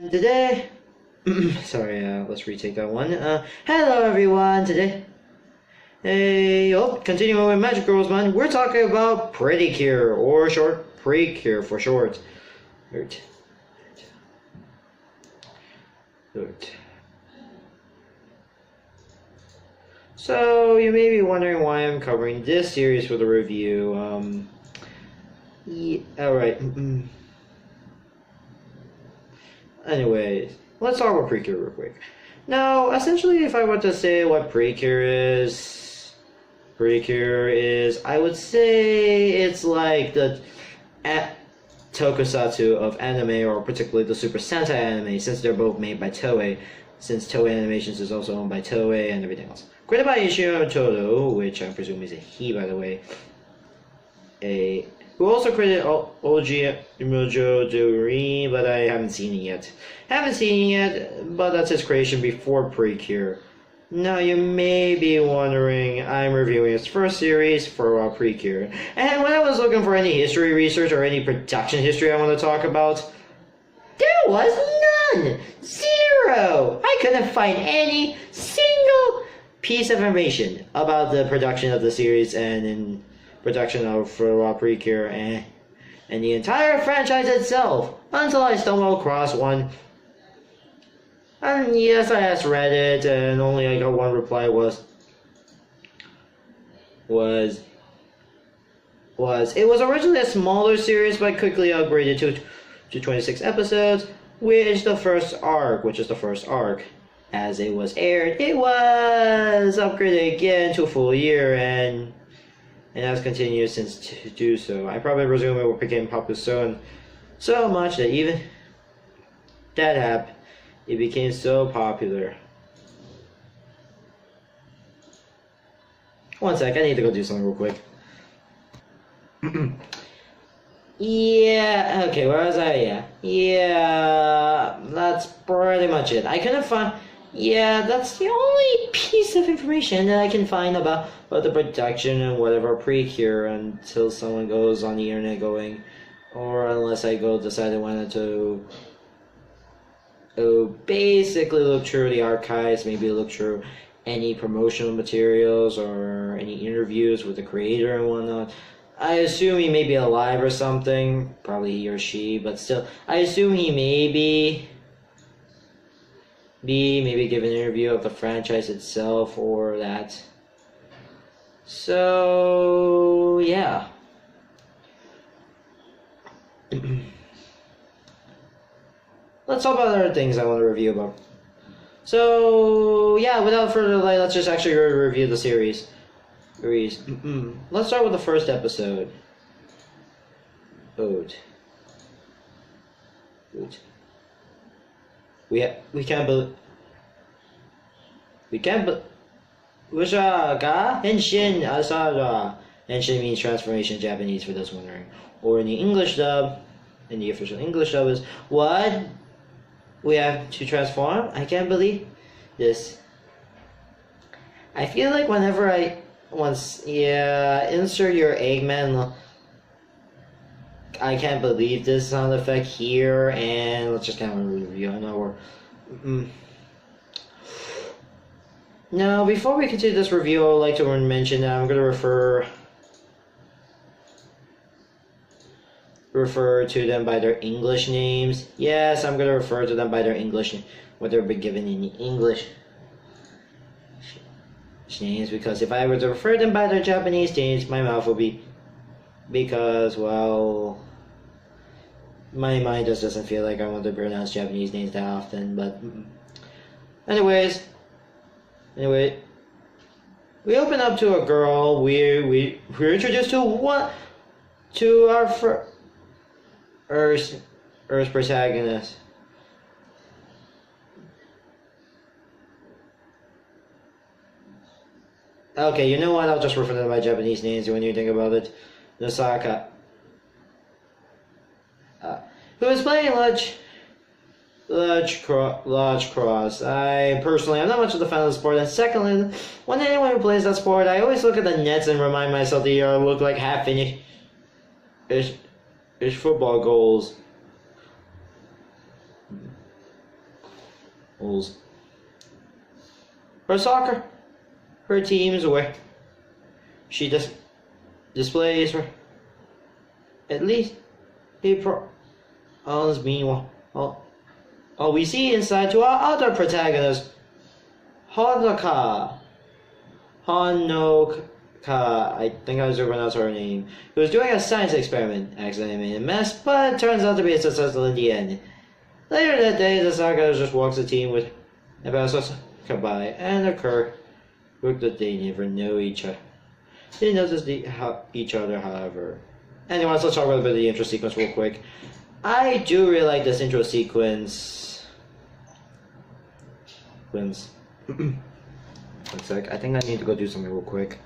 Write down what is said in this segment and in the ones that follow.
Today, sorry, let's retake that one. Hello everyone, today, continuing with Magic Girls, man, we're talking about Pretty Cure, or short, Pre-Cure for short. So, you may be wondering why I'm covering this series with a review, alright. Anyways, let's talk about Precure real quick. Now, essentially, if I were to say what Precure is, I would say it's like the tokusatsu of anime, or particularly the Super Sentai anime, since they're both made by Toei, since Toei Animations is also owned by Toei and everything else. Created by Ishiro Todo, which I presume is a he, by the way, who also created Oji Mojo Dori, but I haven't seen it yet. But that's his creation before Precure. Now you may be wondering, I'm reviewing his first series for Precure, and when I was looking for any history research or any production history I want to talk about, there was none! Zero! I couldn't find any single piece of information about the production of the series and in production of Precure and the entire franchise itself, until I stumbled across one. And yes, I asked Reddit, and only I got one reply was it was originally a smaller series but quickly upgraded to 26 episodes, which is the first arc. As it was aired, it was upgraded again to a full year and has continued since to do so. I probably presume it became popular so much that even that happened. It became so popular. One sec, I need to go do something real quick. Yeah, okay, where was I? Yeah, that's pretty much it. I couldn't find. Yeah, that's the only piece of information that I can find about the production and whatever Precure until someone goes on the internet going, or unless I go decide I wanted to basically look through the archives, maybe look through any promotional materials or any interviews with the creator and whatnot. I assume he may be alive or something, probably he or she, but still, I assume he may maybe give an interview of the franchise itself or that. So, yeah. Let's talk about other things I want to review about. So, yeah, without further delay, let's just actually review the series. Let's start with the first episode. We can't believe. Henshin Asara. Henshin means transformation in Japanese, for those wondering. Or in the English dub, in the official English dub is, what? We have to transform? I can't believe this. I feel like whenever insert your Eggman, I can't believe this sound effect here, and let's just kind of review. I know we're. Now, before we continue this review, I would like to mention that I'm going to refer to them by their English names. Yes, I'm going to refer to them by their English, what they've been given in English names, because if I were to refer them by their Japanese names, my mouth will be, because, well, my mind just doesn't feel like I want to pronounce Japanese names that often, but anyway, we open up to a girl. We're introduced to our Earth's protagonist. Okay, you know what? I'll just refer to them by Japanese names when you think about it. Nosaka, who is playing Large Cross. I'm not much of a fan of the sport, and secondly, when anyone who plays that sport, I always look at the nets and remind myself they look like half-finished football goals. Her soccer, her teams where she displays her at least meanwhile all we see inside to our other protagonist, Honoka, I think I was pronounce her name, who was doing a science experiment, accidentally made a mess, but it turns out to be successful in the end. Later that day, the saga just walks the team with Ambassador by and occur with that they never know each other. They notice each other, however. Anyways, let's talk about a bit of the intro sequence real quick. I do really like this intro sequence. One sec, I think I need to go do something real quick.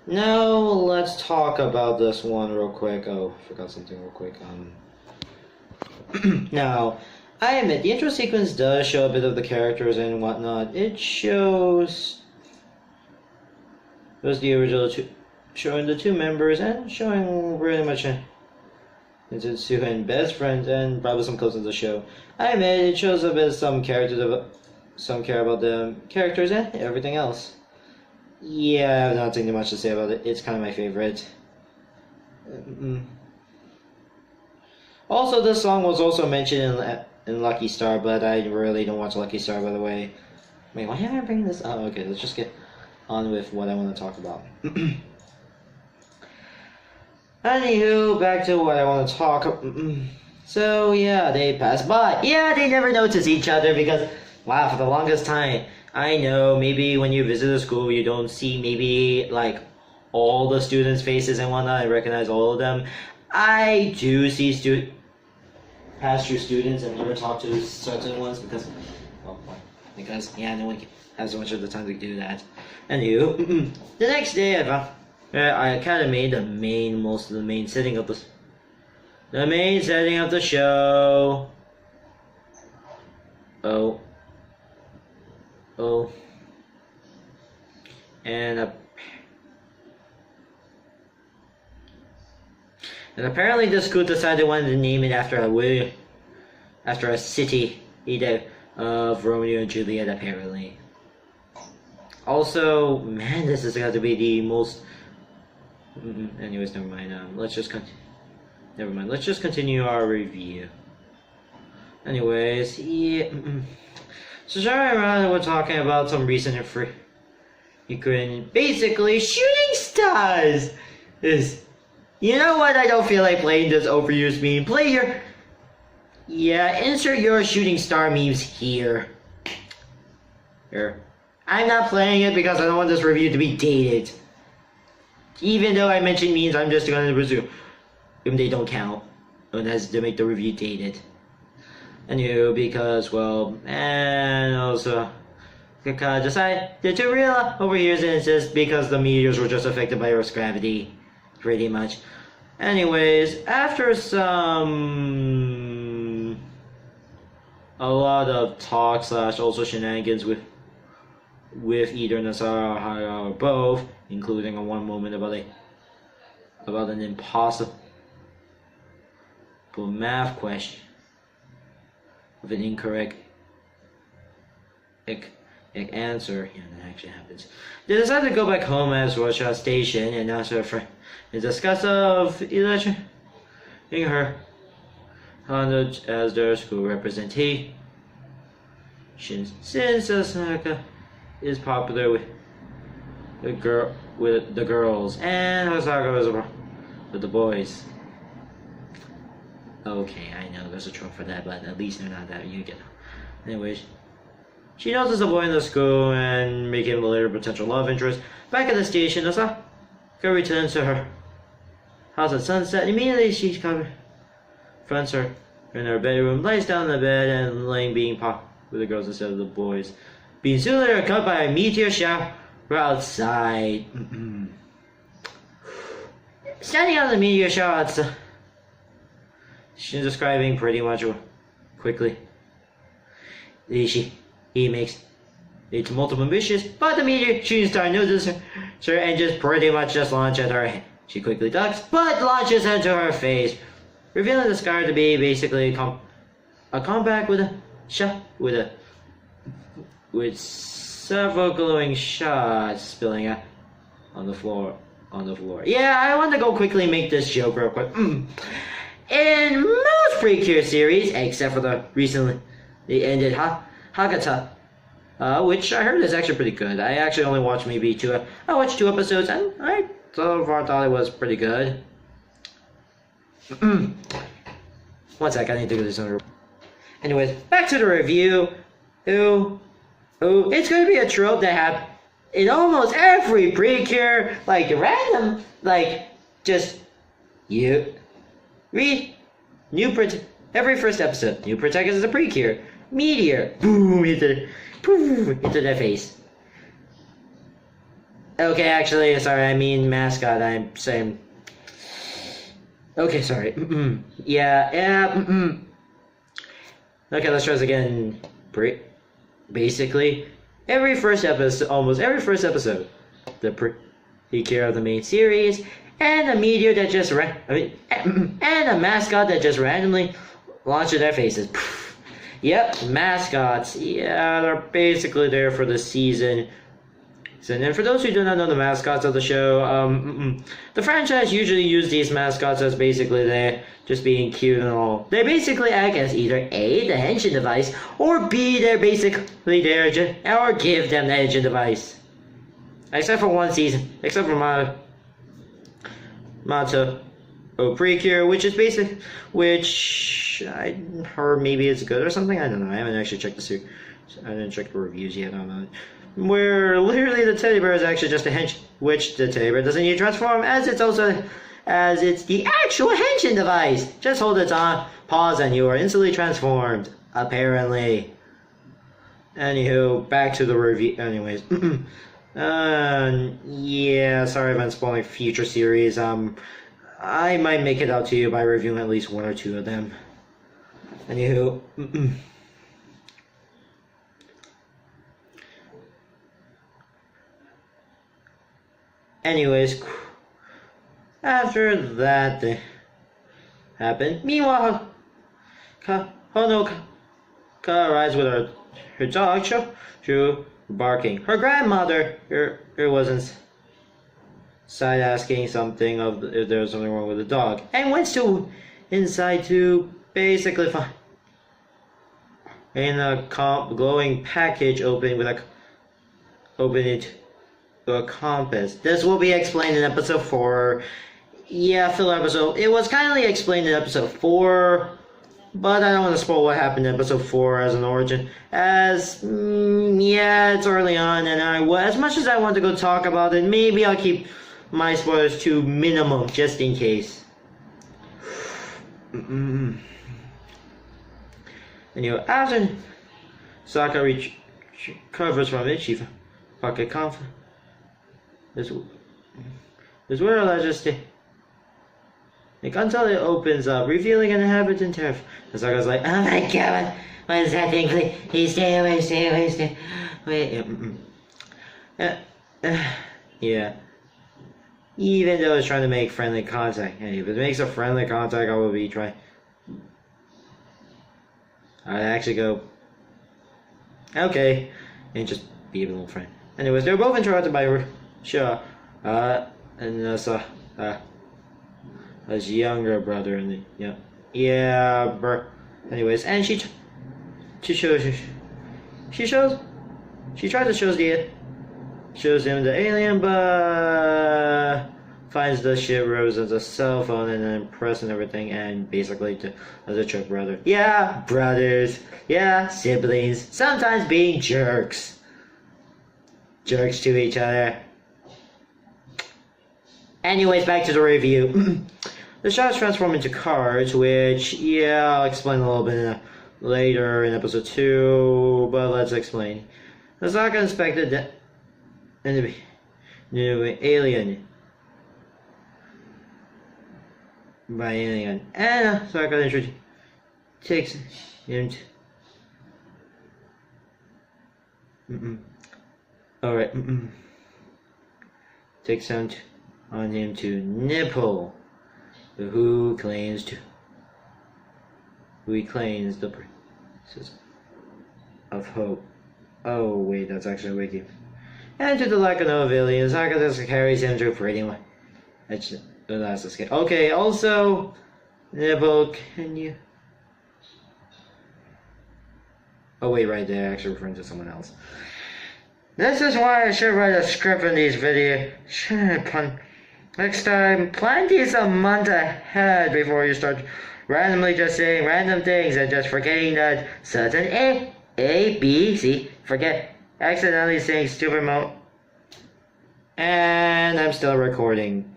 Now, let's talk about this one real quick. Oh, forgot something real quick. Now, I admit, the intro sequence does show a bit of the characters and whatnot. It shows the original showing the two members and showing pretty much into two and best friends and probably some close to the show. I admit, it shows a bit of some care about the characters and everything else. Yeah, I have nothing too much to say about it. It's kind of my favorite. Also, this song was also mentioned in Lucky Star, but I really don't watch Lucky Star, by the way. Wait, why am I bringing this up? Oh, okay, let's just get on with what I want to talk about. Anywho, back to what I want to talk. So, yeah, they pass by. Yeah, they never notice each other because, wow, for the longest time, I know maybe when you visit a school, you don't see maybe, like, all the students' faces and whatnot and recognize all of them. I do see pass through students and never talk to certain ones because yeah, no one has so much of the time to do that. Anywho, the next day I kind of made most of the main setting of the show. And apparently the school decided they wanted to name it after a city of Romeo and Juliet, apparently. Also, man, this is going to be the most... Anyways, never mind. Let's just continue our review. Anyways, yeah. So sorry around, we're talking about some recent basically shooting stars. You know what? I don't feel like playing this overused meme. Insert your shooting star memes here. I'm not playing it because I don't want this review to be dated. Even though I mentioned memes, I'm just going to presume they don't count. And that's to make the review dated. Anyway, because, well, and also, Kaka decided to real over here and insist because the meteors were just affected by Earth's gravity. Pretty much. Anyways, after a lot of talk / also shenanigans with either Nasara or Haya or both, including a one moment about an impossible math question with an incorrect answer. Yeah, that actually happens. They decided to go back home as Russia Station and ask her friend and discuss of electing her as their school representation. Since Osaka is popular with the girls and Osaka is with the boys. Okay, I know there's a trope for that, but at least they're not that you get. Anyways, she notices a boy in the school and make him a later potential love interest. Back at the station, Osaka returns to her house at sunset. Immediately, she confronts her in her bedroom, lays down in the bed, and laying being popped with the girls instead of the boys. Being soon later cut by a meteor shower outside. Standing on the meteor shower outside, she's describing pretty much quickly. He makes it multiple ambitious, but the meteor shooting star notices her and just pretty much just launches at her head. She quickly ducks, but launches into her face, revealing the scar to be basically a comeback with a shot with several glowing shots spilling out on the floor. Yeah, I want to go quickly make this joke real quick. In most Precure series, except for the recently ended Hagata, which I heard is actually pretty good. I actually only watched maybe two. I watched 2 episodes, and I so far thought it was pretty good. One sec, I need to go to this other. Anyways, back to the review. It's going to be a trope that have in almost every Precure, like random, like just you read every first episode. New protagonist is a Precure. Meteor, boom, into their face. Okay, actually, sorry, I mean mascot. I'm saying. Okay, sorry. Okay, let's try this again. Basically, almost every first episode, the Precure of the main series, and a meteor that just and a mascot that just randomly launches their faces. Yep, mascots. Yeah, they're basically there for the season. And for those who do not know the mascots of the show, the franchise usually use these mascots as basically they're just being cute and all. They basically act as either A, the henshin device, or B, they're basically there or give them the henshin device. Except for one season, except for Mato Precure, which I heard maybe it's good or something. I don't know. I haven't actually checked the series. I didn't check the reviews yet on that. Where literally the teddy bear is actually just a hench, which the teddy bear doesn't need to transform, as it's the actual henshin device. Just hold it on pause and you are instantly transformed. Apparently. Anywho, back to the review. Anyways, yeah, sorry if I'm spoiling future series. I might make it out to you by reviewing at least 1 or 2 of them. Anywho. Anyways, after that happened, meanwhile, Honoka arrives with her dog, Shou, barking. Her grandmother, her wasn't side asking something of if there was something wrong with the dog, and went inside to basically find in a glowing package open it. A compass. This will be explained in episode 4. Yeah, filler episode. It was kindly explained in episode 4, but I don't want to spoil what happened in episode 4 as an origin. Yeah, it's early on, and as much as I want to go talk about it, maybe I'll keep my spoilers to minimum just in case. Anyway, after Saka recovers from it, she pocket conflict. This world I just like until it opens up, revealing an inhabitant terrace. And Saka's like, oh my god, what is that thing? Please stay away, stay away. Yeah. Even though it's trying to make friendly contact, and if it makes a friendly contact, I will be trying. I'd actually go, okay, and just be a little friend. Anyways, they're both interrupted by Sure. And his younger brother and the anyways, and she tries to shows him the alien, but finds the shit represents a cell phone and then pressing everything, and basically as a trick brother. Yeah, brothers. Yeah, siblings. Sometimes being jerks to each other. Anyways, back to the review. The shots transform into cards, which, yeah, I'll explain a little bit later in episode 2, but let's explain. Nasaka inspected the new alien by alien, and Nasaka takes him to... Alright, takes him on him to nipple, who he claims the princess. of hope. Oh wait, that's actually wiki. And to the lack of no ability, Saka just carries him through pretty much. That's escape. Okay, also, Nibble, can you? Oh wait, right there, actually referring to someone else. This is why I should write a script in these videos. Next time, plan these a month ahead before you start randomly just saying random things and just forgetting that certain A, B, C, forget, accidentally saying stupid and I'm still recording.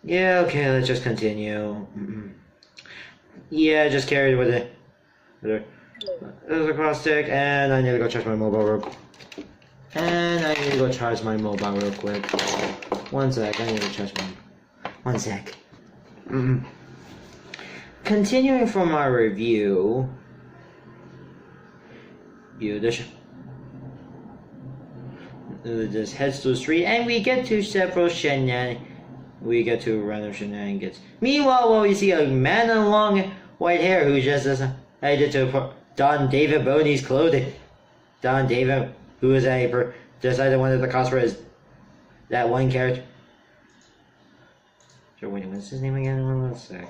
Yeah, okay, let's just continue. Yeah, just carried with it. There's a cross stick, and I need to go charge my mobile real quick. One sec, I need to charge my... One sec. Continuing from our review... This heads to the street, and we get to several shenanigans. We get to random shenanigans. Meanwhile, we see a man in long white hair who just decided to don David Boney's clothing. Don David, who is decided one of the cosplay is that one character. Sure, wait, what's his name again? One sec.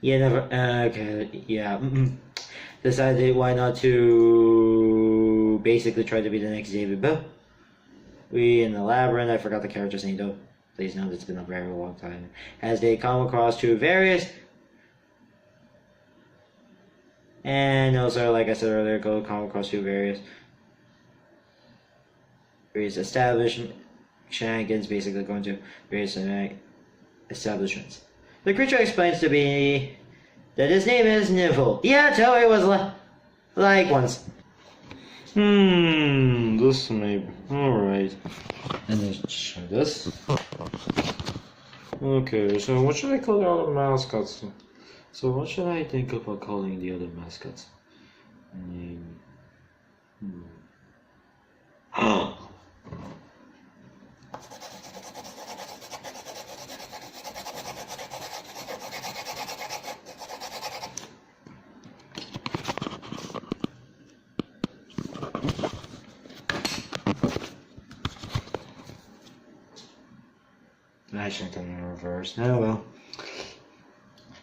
Yeah, never. Okay, yeah. Decided why not to basically try to be the next David Bowie. We in the labyrinth. I forgot the character's name though. Please note it's been a very long time. As they come across to various, and also like I said earlier, come across to various establishment shenanigans. Basically, going to various establishments. The creature explains to me that his name is Nivell. Yeah, Toei was like once. This may be alright. And let's try this. Okay, so what should I call the other mascots? So what should I think about calling the other mascots? I shouldn't have done it in reverse. Oh well.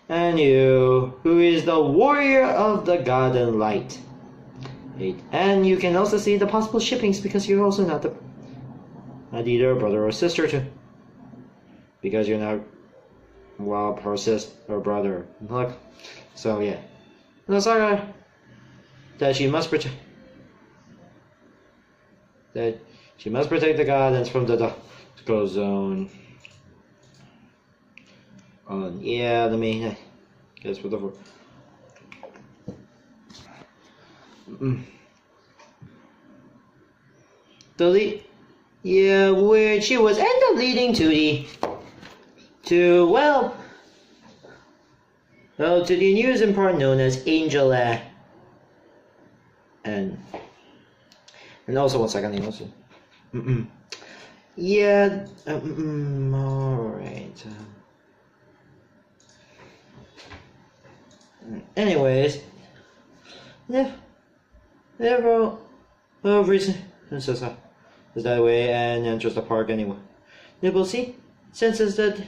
And you, who is the warrior of the garden light. And you can also see the possible shippings because you're also not either a brother or sister too. Because you're not, well, her sister or brother. Look. So yeah. Nasaga that she must protect the gardens from the Disco Zone. Yeah, let me guess what the which she was end up leading to the amusing part known as Angel and also one second also. Yeah, alright. Anyways, never reason is that way and enters the park anyway. Nibble senses that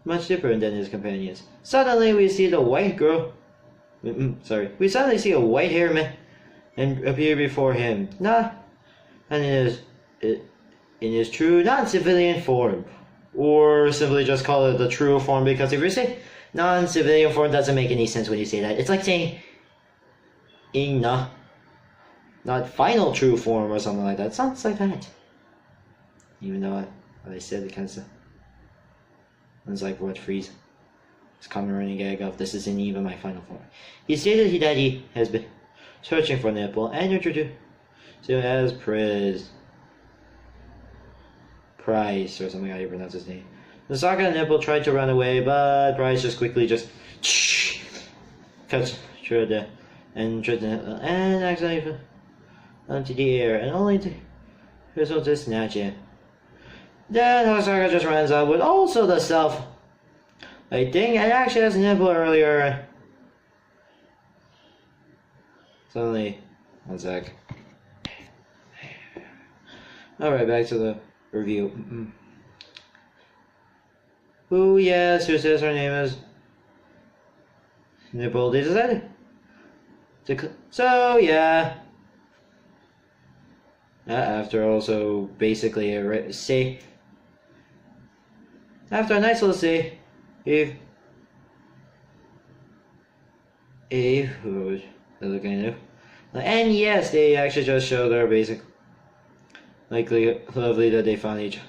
much different than his companions. Suddenly we see the white girl. We suddenly see a white-haired man and appear before him. And in his true non-civilian form, or simply just call it the true form, because if you say non-civilian form doesn't make any sense when you say that. It's like saying not final true form or something like that. It sounds like that. Even though I said it kind of sounds like what Freeze. It's common running gag of this isn't even my final form. He stated that he has been searching for Nipple and introduced him as Price or something, how you pronounce his name. The Saka and Nipple tried to run away, but Price just quickly cuts through and accidentally onto the air, and only to result to snatch it. Then Hosaka just runs up with also the self. I think it actually has a nipple earlier. Suddenly, one sec. Alright, back to the review. Who, yes, who says her name is Nipple? They decided to. So, yeah. After also basically a say. After a nice little say, if who was looking at, and yes, they actually just show their basic, lovely that they found each other.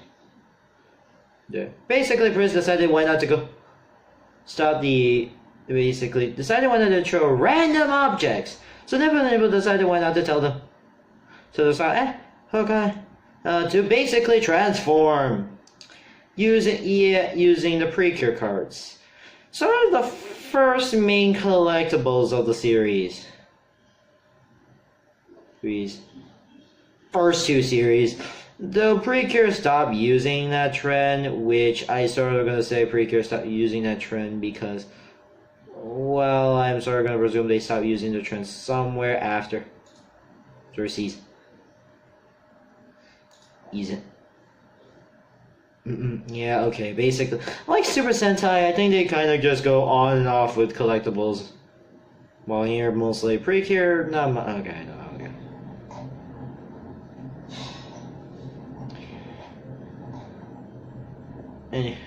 Yeah. Basically, Prince decided why not to go stop the. Basically, decided why not to throw random objects. So Nipple decided why not to tell them. So they thought, okay, to basically transform. Using the Precure cards. Sort of the first main collectibles of the series. First two series. Though Precure stopped using that trend, which I sort of gonna say Precure stopped using that trend because, well, I'm sort of gonna presume they stopped using the trend somewhere after Xerxes. Easy. Yeah, okay, basically. Like Super Sentai, I think they kind of just go on and off with collectibles. While here, mostly Precure, not much. Okay, no, okay.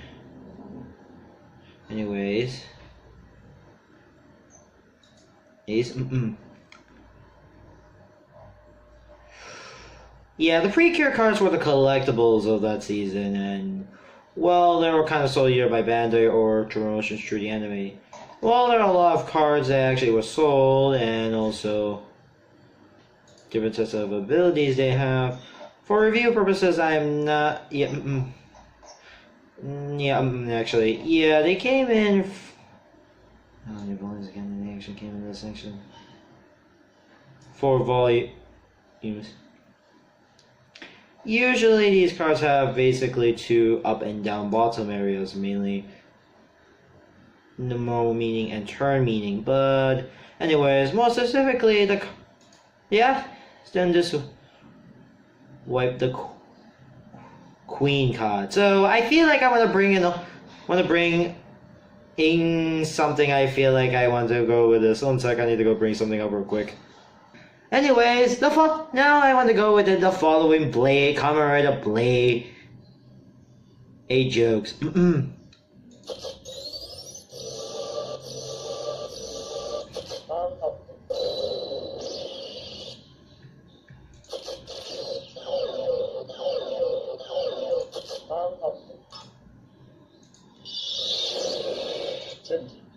Anyways. Yeah, the Precure cards were the collectibles of that season, and, well, they were kind of sold either by Bandai or promotions through the anime. Well, there are a lot of cards that actually were sold, and also different sets of abilities they have. For review purposes, I'm not. Actually, yeah, they came in. Oh, the volumes again. They actually came in this section. 4 volumes. Usually these cards have basically 2 up and down bottom areas, mainly normal meaning and turn meaning, but anyways, more specifically then just wipe the queen card. So I feel like I want to bring in something. I feel like I want to go with this. 1 sec, I need to go bring something up real quick. Anyways, now I want to go with the following Blade, Kamen Rider Blade, 8 jokes.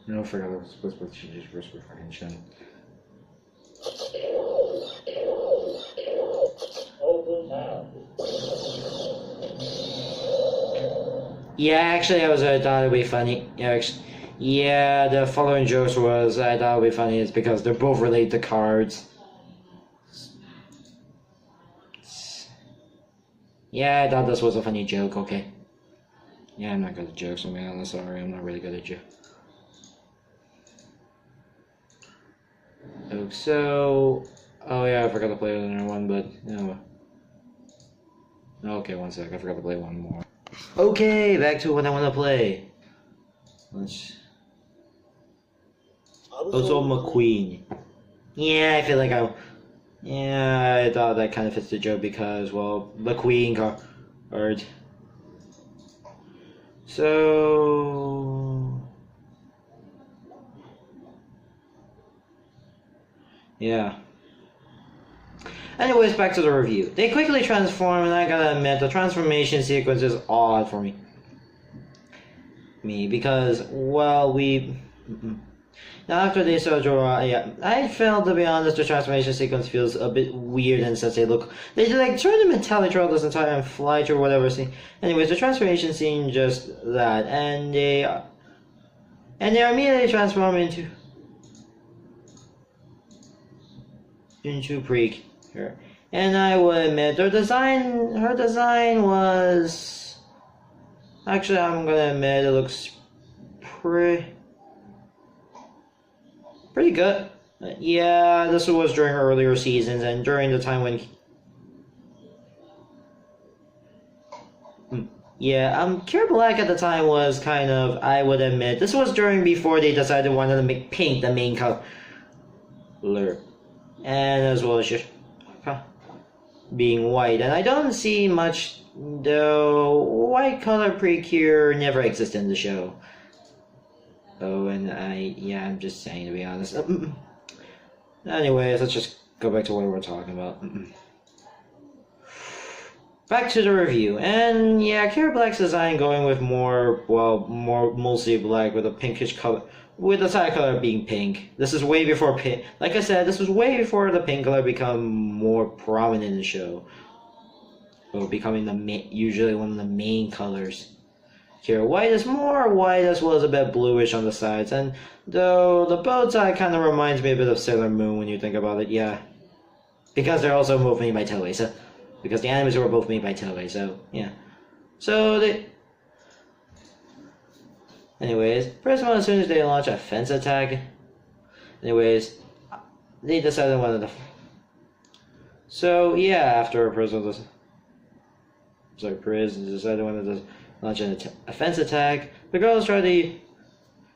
No, I forgot I was supposed to change this for fucking shit. Yeah, actually, I thought it'd be funny. Yeah, the following jokes I thought it'd be funny is because they're both related to cards. Yeah, I thought this was a funny joke, okay. Yeah, I'm not good at jokes, man. I'm sorry, I'm not really good at jokes. Okay, so... Oh yeah, I forgot to play another one, but... No. Okay, 1 sec, I forgot to play one more. Okay, back to what I want to play. Also McQueen. Yeah, I feel like yeah, I thought that kind of fits the joke because, well, McQueen card. So... Yeah. Anyways, back to the review. They quickly transform, and I gotta admit, the transformation sequence is odd for me. Because, well, after they saw Jorah, I felt, to be honest, the transformation sequence feels a bit weird and since they turn the metallic throughout this entire and fly through whatever scene. Anyways, the transformation scene just that, and they immediately transform into Precure. And I will admit, her design was... Actually, I'm gonna admit, it looks pretty good. Yeah, this was during earlier seasons and during the time when... Yeah, Cure Black at the time was kind of, I would admit, this was before they decided they wanted to make pink the main color. And as well as just being white. And I don't see much, though, white color Precure never existed in the show. Oh, and I'm just saying, to be honest. Anyways, let's just go back to what we were talking about. Back to the review, and yeah, Cure Black's design going with more mostly black with a pinkish color, with the side color being pink. This is way before pink. Like I said, this was way before the pink color become more prominent in the show. Well, becoming usually one of the main colors. Here, white is more white as well as a bit bluish on the sides, and though the bow tie kind of reminds me a bit of Sailor Moon when you think about it, yeah. Because they're also both made by Toei, so... Because the animes were both made by Toei, so, yeah. So, Anyways, Prisma, as soon as they launch a fence attack... Anyways, they decided they wanted to... So, yeah, after Prisma... decided they wanted to launch an offense attack, the girls try to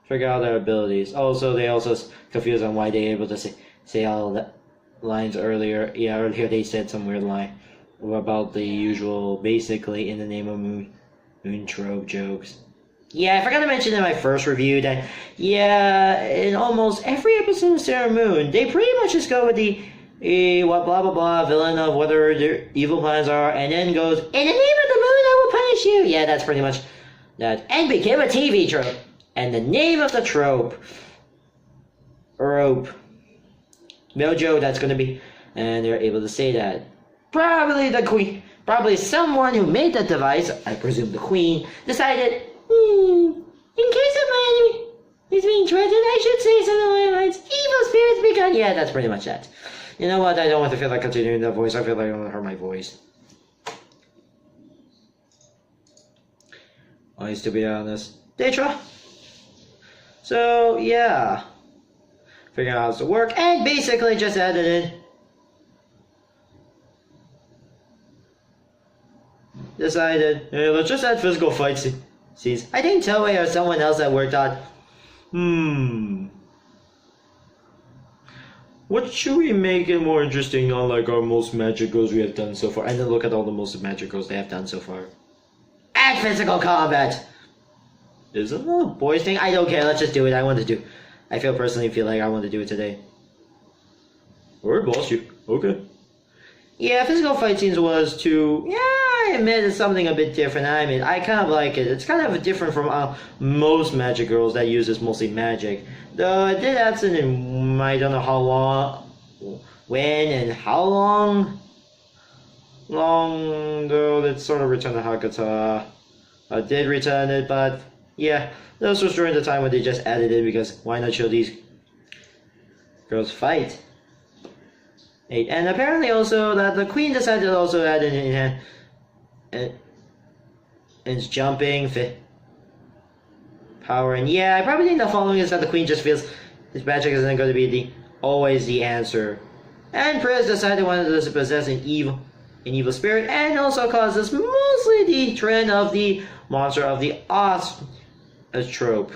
figure out their abilities. Also, they also confused on why they were able to say all the lines earlier. Yeah, earlier they said some weird line about the usual, basically, in the name of moon trope jokes. Yeah, I forgot to mention in my first review that, yeah, in almost every episode of Sailor Moon, they pretty much just go with the what blah blah blah villain of whatever their evil plans are, and then goes, in the name of the moon I will punish you. Yeah, that's pretty much that. And became a TV trope. And the name of the trope, Mojo, that's gonna be, and they're able to say that. Probably the queen, probably someone who made that device, I presume the queen, decided, in case of my enemy is being threatened, I should say something along the lines, evil spirits begun. Yeah, that's pretty much that. You know what, I don't want to feel like continuing that voice, I feel like I want to hurt my voice. To be honest. They try. So, yeah. Figuring out how to work, and basically just added in. Decided, let's just add physical fight scenes. I think Toei or someone else that worked on, what should we make it more interesting on like our most magicals we have done so far? And then look at all the most magicals they have done so far. Add physical combat! Isn't that a boys thing? I don't care, let's just do it. I personally feel like I want to do it today. Alright, boss, you. Okay. Yeah, physical fight scenes was too... Yeah, I admit it's something a bit different. I mean, I kind of like it. It's kind of different from most magic girls that uses mostly magic. Though I did add some in, I don't know how long, when and how long though, that sort of returned to Hakata. I did return it, but yeah, this was during the time when they just added it because why not show these girls fight? And apparently also that the queen decided to also add in it's jumping, power, and yeah, I probably think the following is that the queen just feels his magic isn't going to be always the answer. And Priz decided wanted to possess an evil spirit, and also causes mostly the trend of the monster of the Oz trope.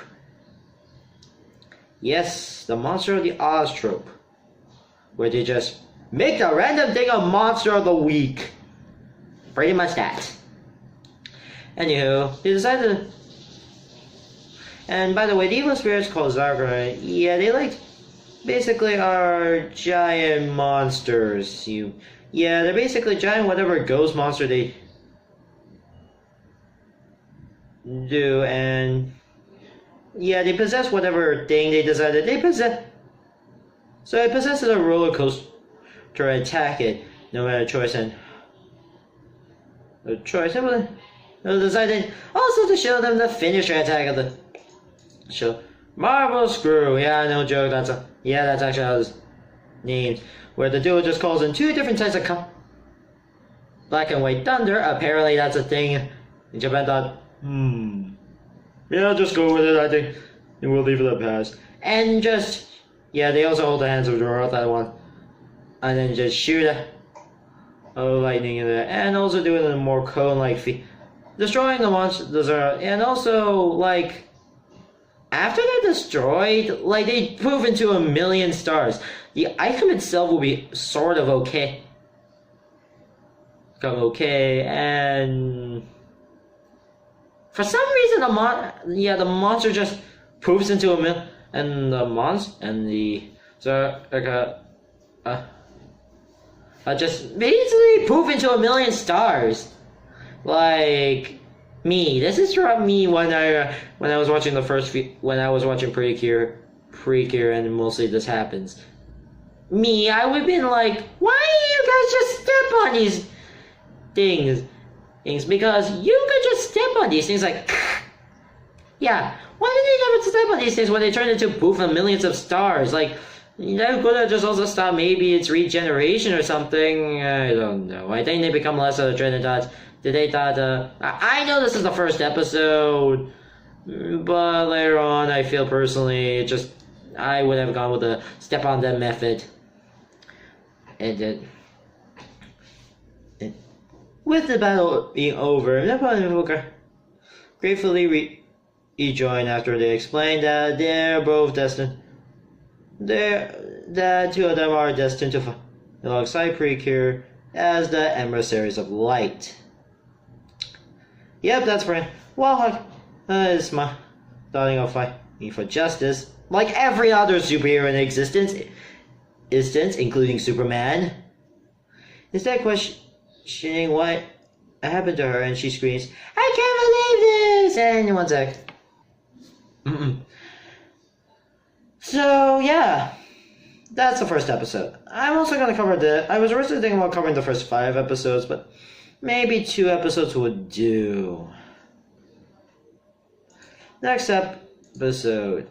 Yes, the monster of the Oz trope, where they just make the random thing a monster of the week. Pretty much that. Anywho, they decided to... And by the way, the evil spirits called Zagura, yeah, they basically are giant monsters. Yeah, they're basically giant whatever ghost monster they do, and yeah, they possess whatever thing they decided they possess. So it possesses a roller coaster to attack it, no matter choice, and decided also to show them the finisher attack of the show. Marble Screw, yeah, no joke, that's actually how it's named, where the duo just calls in two different types of black and white thunder. Apparently that's a thing. And Japan thought, yeah, just go with it, I think. And we'll leave it at pass. And just, yeah, they also hold the hands of the world that one. And then just shoot a lightning in there. And also do it in a more cone-like feat. Destroying the monsters and also, like, after they're destroyed, like, they poof into 1,000,000 stars. The item itself will be sort of okay. And for some reason the monster just poofs into 1,000,000, and just basically poof into 1,000,000 stars. Like me, this is from me when I was watching when I was watching Precure, and mostly this happens. Me, I would have been like, why do you guys just step on these things? Because you could just step on these things like, yeah. Why did they never step on these things when they turned into poof and millions of stars? Like, that could have just also stopped. Maybe it's regeneration or something. I don't know. I think they become less of a trend thought. They thought, I know this is the first episode, but later on, I feel personally, I would have gone with the step on them method. And with the battle being over, Napoleon and Hooker gratefully rejoined after they explained that they're both destined. That two of them are destined to fight alongside Precure as the emissaries of light. Yep, that's right. Well, is my starting of fighting for justice, like every other superhero in existence, including Superman. Instead, questioning what happened to her, and she screams, "I can't believe this!" And 1 sec. So yeah, that's the first episode. I'm also gonna cover I was originally thinking about covering the first 5 episodes, but maybe 2 episodes would do. Next episode.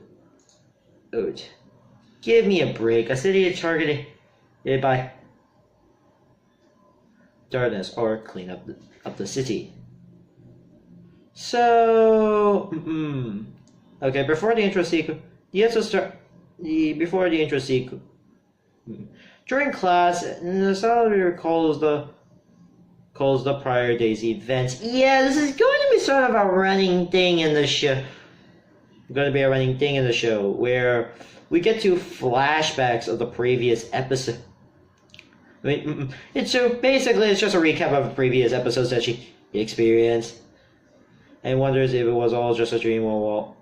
Give me a break. A city targeted by darkness, or clean up the city. So, okay. Before the intro sequence, before the intro sequence, during class, Nasali recalls the prior day's events. Yeah, this is going to be sort of a running thing in the show. Where we get to flashbacks of the previous episode. It's just a recap of the previous episodes that she experienced, and wonders if it was all just a dream or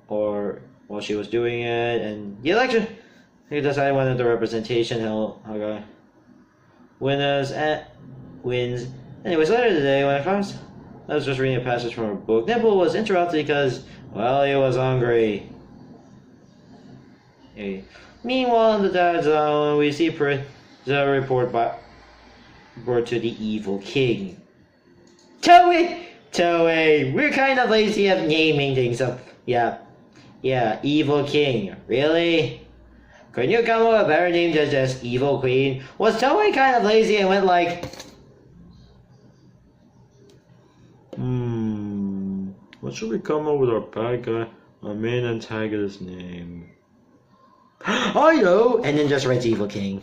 while she was doing it. And the election, he decided one of the representation wins. Anyways, later today, when I was just reading a passage from her book, Nipple was interrupted because, well, he was hungry. Meanwhile, in the Dad Zone, we see the report to the evil king. Toei, we're kind of lazy at naming things, so yeah, evil king, really? Couldn't you come up with a better name than just evil queen? Was Toei kind of lazy and went like, what should we come up with our bad guy, our main antagonist name? I know! And then just writes evil king.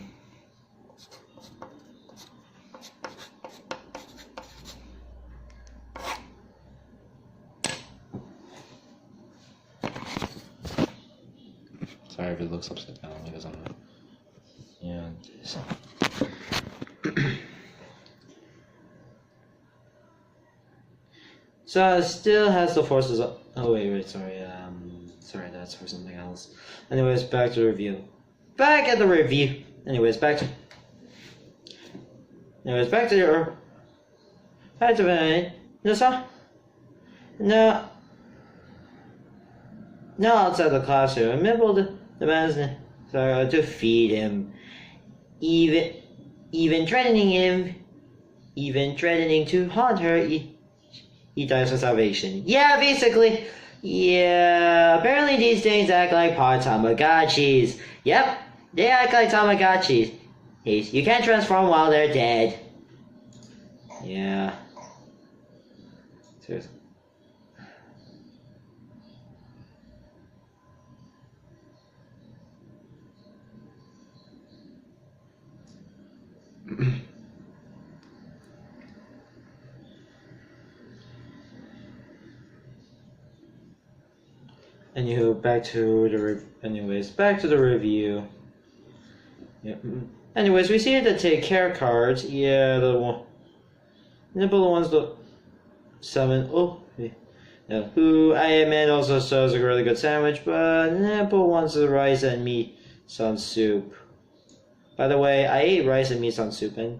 Sorry if it looks upside down because I'm not. Yeah. So it still has the forces of. Oh wait, sorry. Sorry, that's for something else. Anyways, back to the review. Anyways, back to your. Back to No, outside the classroom, Mibble demands to feed him, even threatening to haunt her. He dies for salvation. Yeah, basically. Yeah, apparently these things act like part Tamagotchis. Yep, they act like Tamagotchis. You can't transform while they're dead. Yeah. Seriously. Anywho, back to the review. Yeah. Anyways, we see the take care cards. Yeah, the one. Nibble one's the 7. Oh, yeah. Who I admit also serves a really good sandwich, but Nibble wants the rice and meat on soup. By the way, I ate rice and meat on soup, and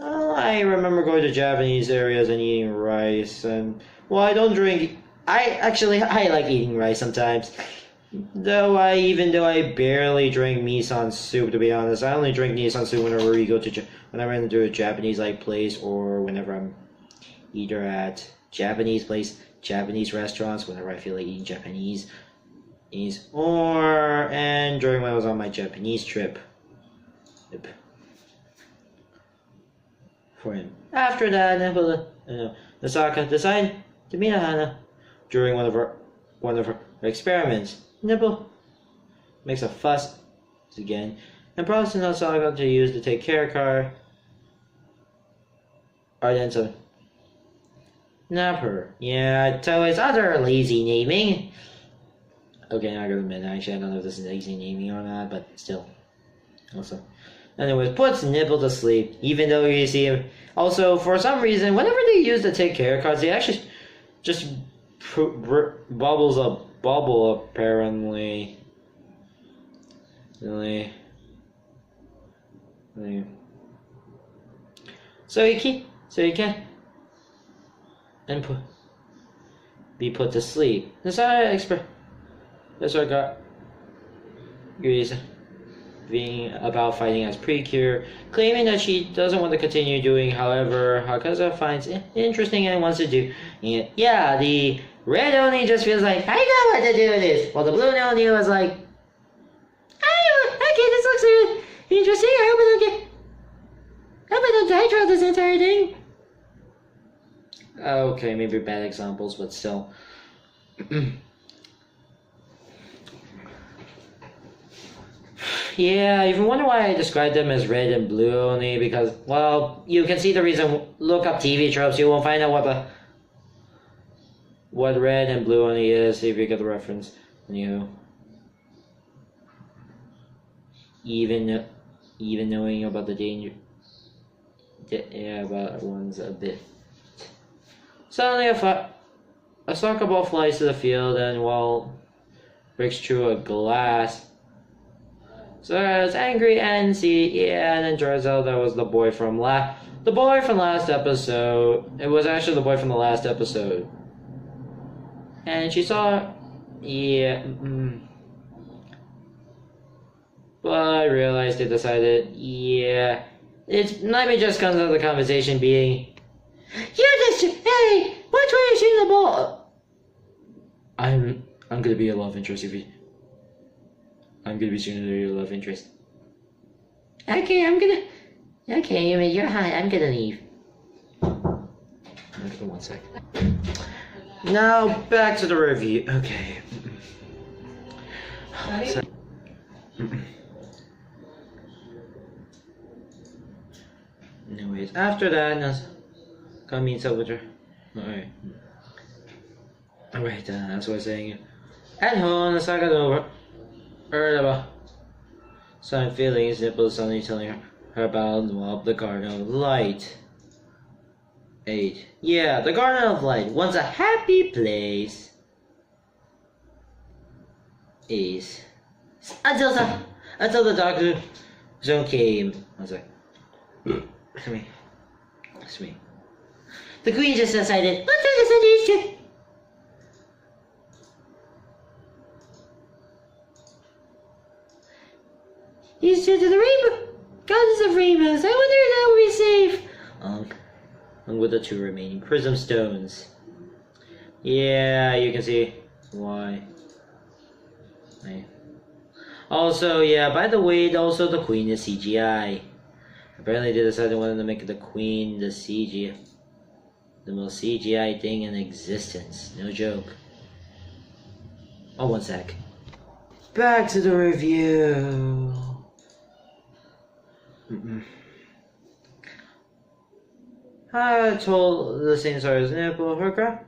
I remember going to Japanese areas and eating rice. And well, I don't drink. I like eating rice sometimes. Though I barely drink miso soup, to be honest. I only drink miso soup whenever we go to whenever I'm to a Japanese place, or whenever I'm either at Japanese restaurants, whenever I feel like eating Japanese, and during when I was on my Japanese trip. Yep. For him. After that, Nasaka decided to meet Hana during one of her experiments. Nibble makes a fuss again and promises Nasaka to use the take care card. Ardenza. Napper. Yeah, so it's other lazy naming. Okay, I gotta admit, actually I don't know if this is lazy naming or not, but still. Also. Anyways, puts Nibble to sleep, even though you see him. Also, for some reason, whenever they use the take care cards, they actually just bubbles a bubble, apparently. Really. So you can't and be put to sleep. That's what got being about fighting as Precure, claiming that she doesn't want to continue doing. However, Hakaza finds it interesting and wants to do it. Yeah, the red Oni just feels like, I know what to do with this. While the blue Oni was like, okay, this looks really interesting. I hope I don't die throughout this entire thing. Okay, maybe bad examples, but still. Yeah, if you wonder why I described them as red and blue only, because, well, you can see the reason. Look up TV tropes, you will find out what red and blue only is, if you get the reference. Even knowing about the danger, about one's a bit. Suddenly, a soccer ball flies to the field, and breaks through a glass. So I was angry and then turns out that was the boy from last episode. It was actually the boy from the last episode. And she saw, But I realized they decided, let me just come to the conversation being, hey, which way are you shooting the ball? I'm gonna be a love interest if you. I'm gonna be shooting your love interest. Okay, you're high. I'm gonna leave. For 1 sec. Now back to the review. Okay. Anyways, after that, come meet up with her. Alright, that's what I was saying. At home, Nasaka over. Heard about some feelings. Nipple suddenly telling her about the Garden of Light. 8. Yeah, the Garden of Light. Once a happy place. Is until the Doctor Zone came. I was like, That's me. The Queen just decided, let's do this in Egypt. He's to the rainbow. Goddess of rainbows. I wonder if that will be safe. Along with the 2 remaining prism stones. Yeah, you can see why. Also, by the way, also the Queen is CGI. Apparently they decided they wanted to make the Queen the CGI. The most CGI thing in existence. No joke. Oh, one sec. Back to the review. I told the same story as nipple her crap.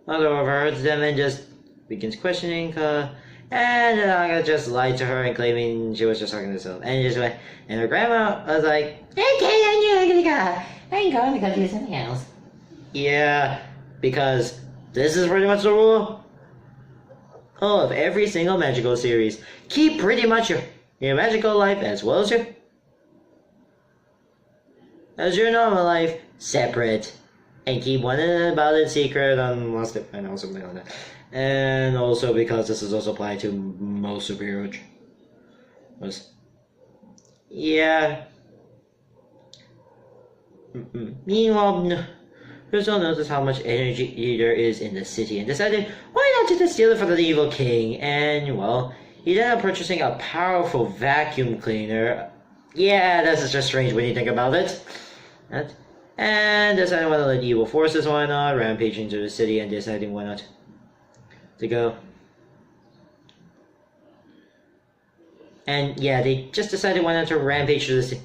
Mother overheard them and just begins questioning her. And then I just lied to her and claiming she was just talking to herself. And just went, and her grandma was like, okay, I'm gonna go. I'm going to go do something else. Yeah, because this is pretty much the rule of every single magical series. Keep pretty much your magical life as well as your normal life separate, and keep one about it secret unless they find out something like that. And also because this is also applied to most superheroes. Yeah. Meanwhile, Crystal noticed how much energy there is in the city and decided, why not just steal it from the evil king? And, well, he ended up purchasing a powerful vacuum cleaner. Yeah, this is just strange when you think about it. And deciding why not let evil forces, why not, rampage into the city and deciding why not to go. And yeah, they just decided why not to rampage to the city.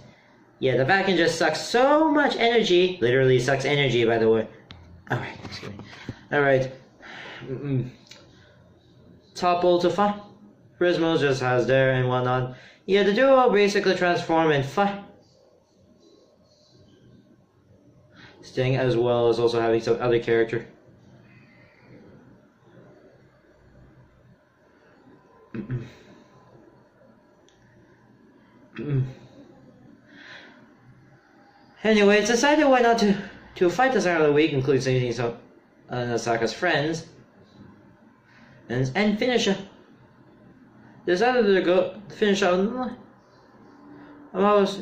Yeah, the vacuum just sucks so much energy. Literally sucks energy, by the way. Alright, excuse me. Alright. Topple to fight. Prismo just has there and whatnot. Yeah, the duo basically transform and fight. Sting as well as also having some other character. Anyway, it's decided why not to fight the start of the week, including saving some Nasaka's friends, and finish. Decided to go finish up with the mouse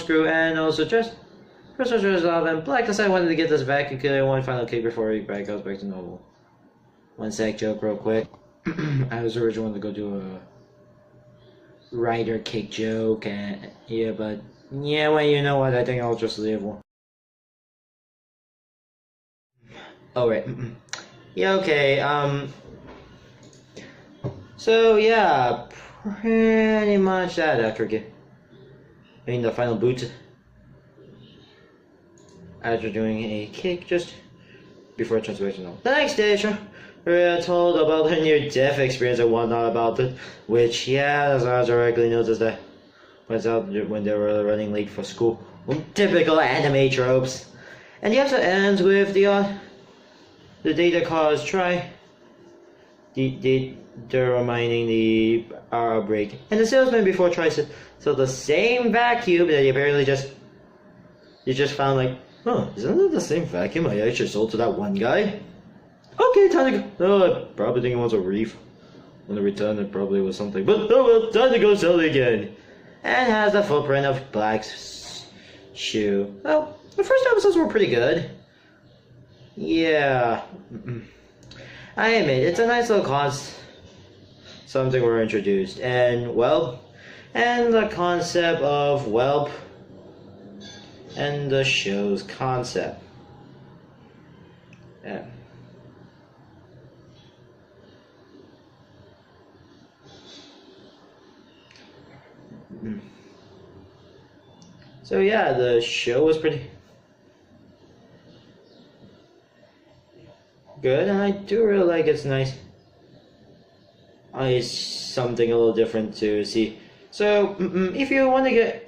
crew, and also just Crystal shows off, and Black decided wanted to get this back and kill one final kick before he goes back to normal. One sec, joke real quick. I was originally going to go do a rider kick joke, and yeah, but yeah, well, you know what? I think I'll just leave one. Oh right. Yeah, okay. So yeah, pretty much that after getting the final boot. After doing a kick just before transformation. The next day, Maria told about her near-death experience and whatnot about it, which, yeah, as I directly noticed that points out when they were running late for school. Typical anime tropes. And the episode ends with the data cars try. They're mining the outbreak. And the salesman before tries to sell the same vacuum that he apparently just found, like, huh, isn't that the same vacuum I actually sold to that one guy? Okay, time to go. Oh, I probably think it was a reef. When the return, it probably was something. But, oh well, time to go sell it again. And has the footprint of Black's shoe. Well, the first episodes were pretty good. Yeah. I admit, it's a nice little concept. Something we're introduced. And, well, and the concept of whelp. And the show's concept. Yeah. So yeah, the show was pretty good, and I do really like it's nice. It's something a little different to see. So if you want a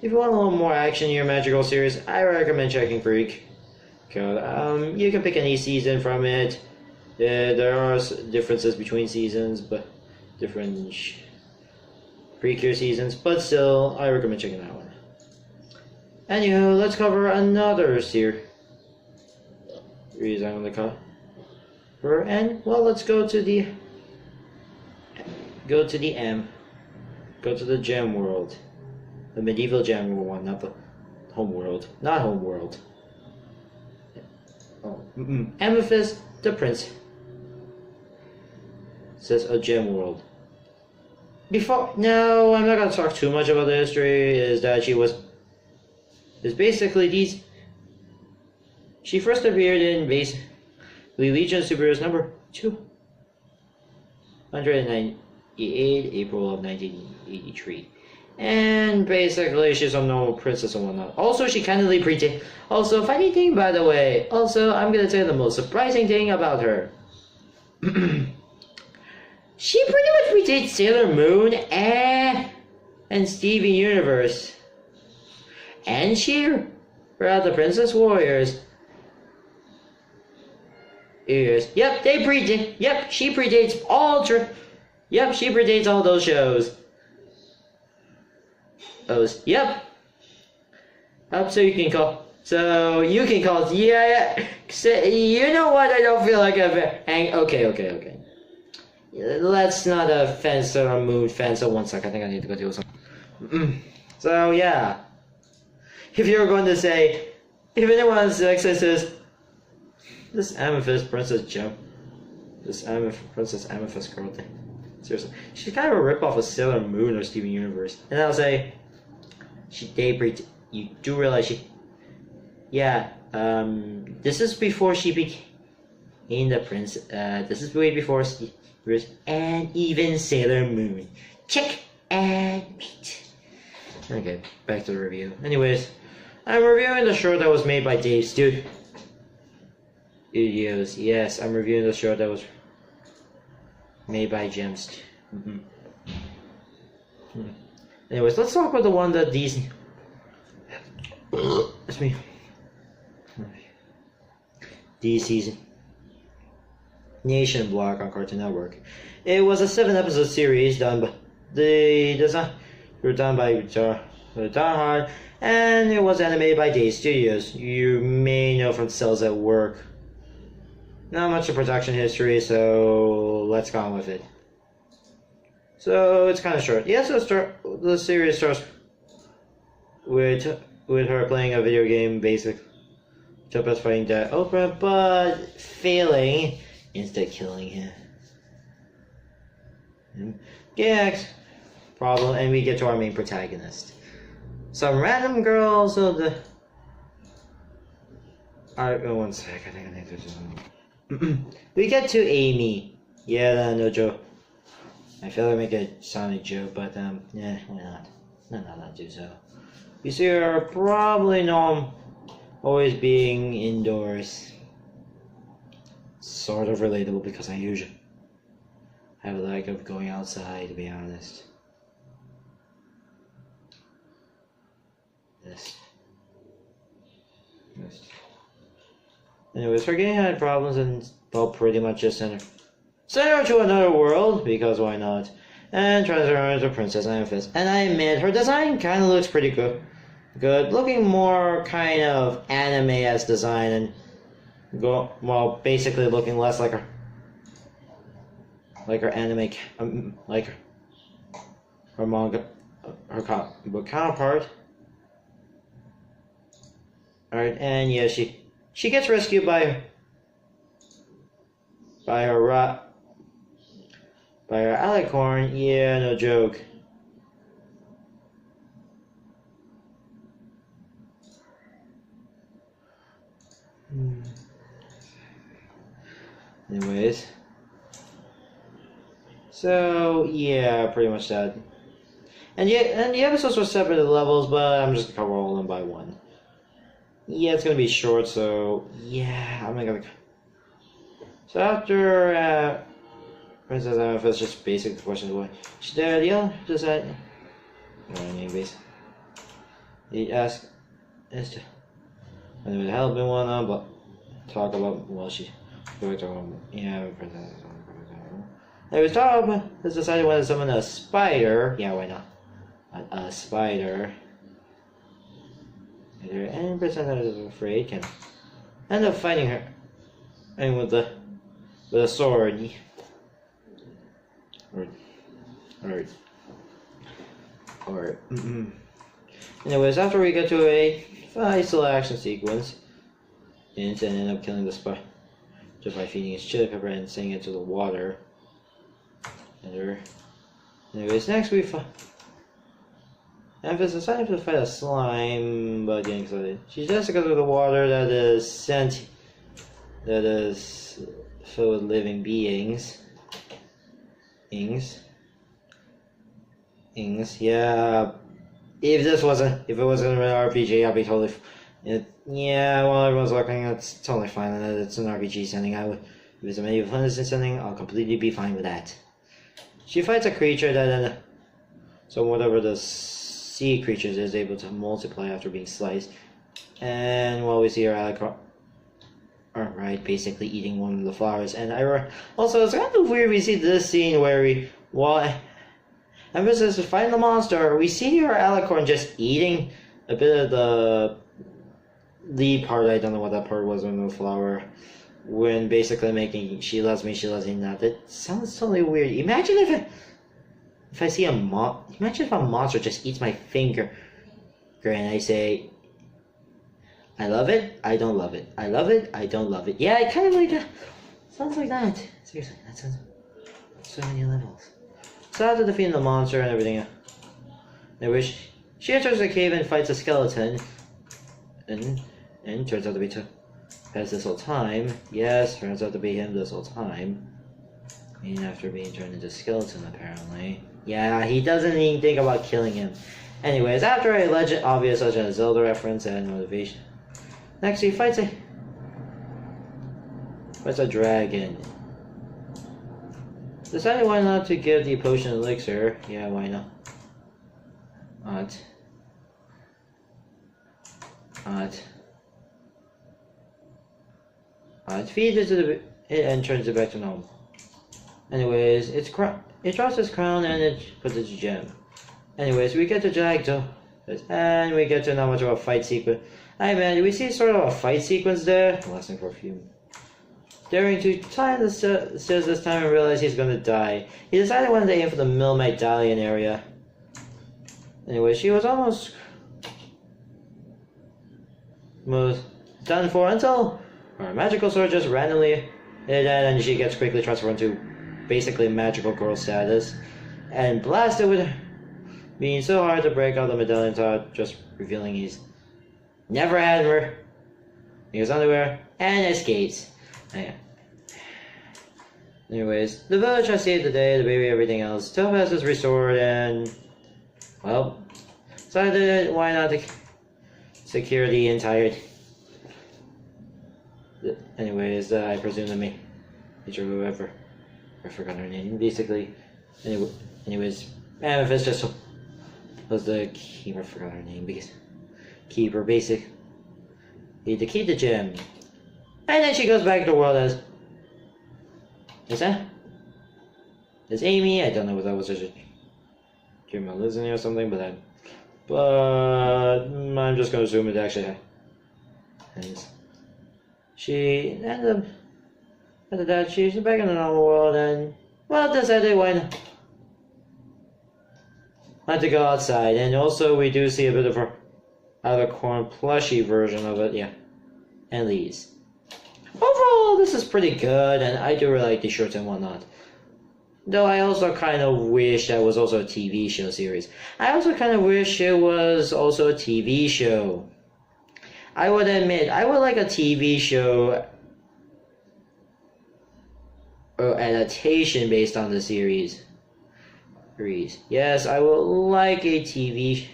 little more action in your magical series, I recommend checking Freak. You can pick any season from it. There are differences between seasons, but different Precure seasons, but still, I recommend checking that one. Anywho, let's cover another series I'm gonna cover, and well, let's go to the gem world, the medieval gem world one, not the home world, Oh, Amethyst, the prince, says a gem world. No, I'm not gonna talk too much about the history. Is that she was It's basically these. She first appeared in basically Legion of Superheroes number 298, April of 1983. And basically, she's a normal princess and whatnot. Also, she kindly predates. Also, funny thing, by the way. Also, I'm gonna tell you the most surprising thing about her. She pretty much predates Sailor Moon and Steven Universe. And she brought the Princess Warriors. Yep, they predate. Yep, she predates all. Yep, she predates all those shows. Yep. So you can call. Yeah. You know what? I don't feel like okay. Let's not fence or mood fence. So 1 second. I think I need to go do something. So yeah. If you're going to say, if anyone says this Amethyst Princess Gem, Princess Amethyst girl thing, seriously, she's kind of a ripoff of Sailor Moon or Steven Universe, and I'll say. You do realize this is before she became the prince. This is way before and even Sailor Moon. Check and meet. Okay, back to the review. Anyways, I'm reviewing the short that was made by Dave Studios. Yes, I'm reviewing the short that was made by Gems. Anyways, let's talk about the one that these. That's me. DC's Nation block on Cartoon Network. It was a 7-episode series done by the design. Were done by Don, and it was animated by Day Studios. You may know from Cells at Work. Not much of production history, so let's go on with it. So it's kind of short. Yes, the series starts with her playing a video game, basically, just fighting that Oprah, but failing instead killing him. Yeah, problem, and we get to our main protagonist. Some random girls of the. Alright, 1 sec. I think there's something. We get to Amy. Yeah, no joke. I feel like I make a Sonic joke, but yeah, why not? Not do so. You see her probably know always being indoors. Sort of relatable because I usually have a like of going outside, to be honest. Yes. Anyways, her gang had problems and well, pretty much just sent her to another world, because why not? And transfer her into Princess Amethyst. And I admit, her design kind of looks pretty good. Looking more kind of anime-esque design and basically looking less like her anime, like her manga, her comic book counterpart. Alright, and yeah, she gets rescued by her alicorn. Yeah, no joke. Anyways, so yeah, pretty much that. And the episodes were separate levels, but I'm just gonna cover all of them by one. Yeah, it's gonna be short, so yeah, I'm not gonna. So after Princess Amethyst, just basic questions why she's there. The other decided. Anyways, he asked as to whether it help and whatnot, but talk about she. Yeah, it was talk. Has decided whether to summon a spider. Yeah, why not? A spider. And Princess is afraid can end up fighting her, and with a sword. Or. Anyways, after we get to a nice little action sequence, and end up killing the spider just by feeding its chili pepper and sending it to the water. Anyways, next we find. Amethyst decided to fight a slime, but getting excited. She just goes with the water that is filled with living beings. Yeah. If it wasn't an RPG, I'd be totally. Yeah, while everyone's looking, it's totally fine. And it's an RPG setting. If it's a medieval fantasy setting, I'll completely be fine with that. She fights a creature that, so whatever the sea creatures is able to multiply after being sliced. And while we see her alright, basically eating one of the flowers. And also, it's kind of weird. We see this scene where Emphasis is fighting the monster. We see her alicorn just eating a bit of the lead part. I don't know what that part was on the flower. When basically making she loves me not. That sounds totally weird. Imagine if I see imagine if a monster just eats my finger and I say, I love it, I don't love it. I love it, I don't love it. Yeah, it kind of like that. Sounds like that. Seriously, that sounds so many levels. So after defeating the monster and everything, she enters the cave and fights a skeleton. And turns out to be past this whole time. Yes, turns out to be him this whole time. And after being turned into a skeleton, apparently. Yeah, he doesn't even think about killing him. Anyways, after a obvious Legend of Zelda reference and motivation. Next, he fights a dragon. Decided why not to give the potion elixir. Yeah, why not? It feeds it and turns it back to normal. Anyways, it drops its crown and it puts its gem. Anyways, we get to Jagdo, and we get to not much of a fight sequence. Hey man, we see sort of a fight sequence there, lasting for a few. Daring to time the stairs this time and realize he's gonna die. He decided one day in for the Mill Medallion area. Anyway, she was almost done for until her magical sword just randomly hit and she gets quickly transferred into basically magical girl status and blasted with being so hard to break out the medallion top, just revealing he's never had her. His underwear and escapes. Yeah. Anyways, the village has saved the day, the baby, everything else. Topaz is restored and, well, decided why not to secure the entire. Anyways, I presume the teacher, whoever, I forgot her name. Basically, anyways, Amethyst just was the keeper. I forgot her name because keeper, basic. Need to keep the gem. And then she goes back to the world as... Is that? It's Amy. I don't know what that was. Jim listening or something, but I'm just gonna assume it actually happens. She ended up after that. She's back in the normal world, and well, decided why not to go outside. And also, we do see a bit of her alicorn plushy version of it. Yeah, and leaves. Overall, this is pretty good, and I do really like the shorts and whatnot. Though I also kind of wish that was also a TV show series. I also kind of wish it was also a TV show. I would admit, I would like a TV show or adaptation based on the series. Yes, I would like a TV.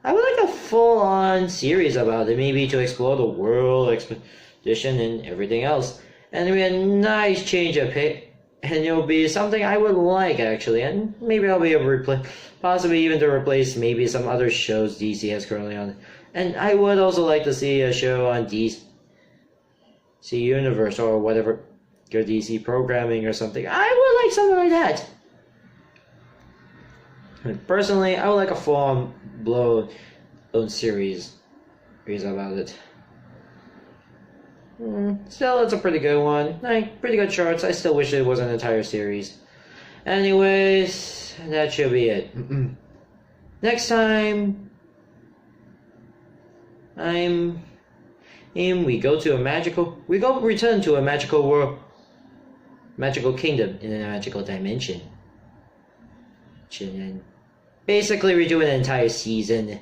I would like a full-on series about it, maybe to explore the world, expedition, and everything else. And it'll be a nice change of pace, and it'll be something I would like, actually. And maybe I'll be able to replace, possibly even to replace maybe some other shows DC has currently on. And I would also like to see a show on DC Universe or whatever, your DC programming or something. I would like something like that. And personally, I would like a full-on blown series about it. Still, it's a pretty good one. Like, pretty good charts. I still wish it was an entire series. Anyways, that should be it. Next time, we return to a magical world, magical kingdom in a magical dimension. Basically, redoing an entire season.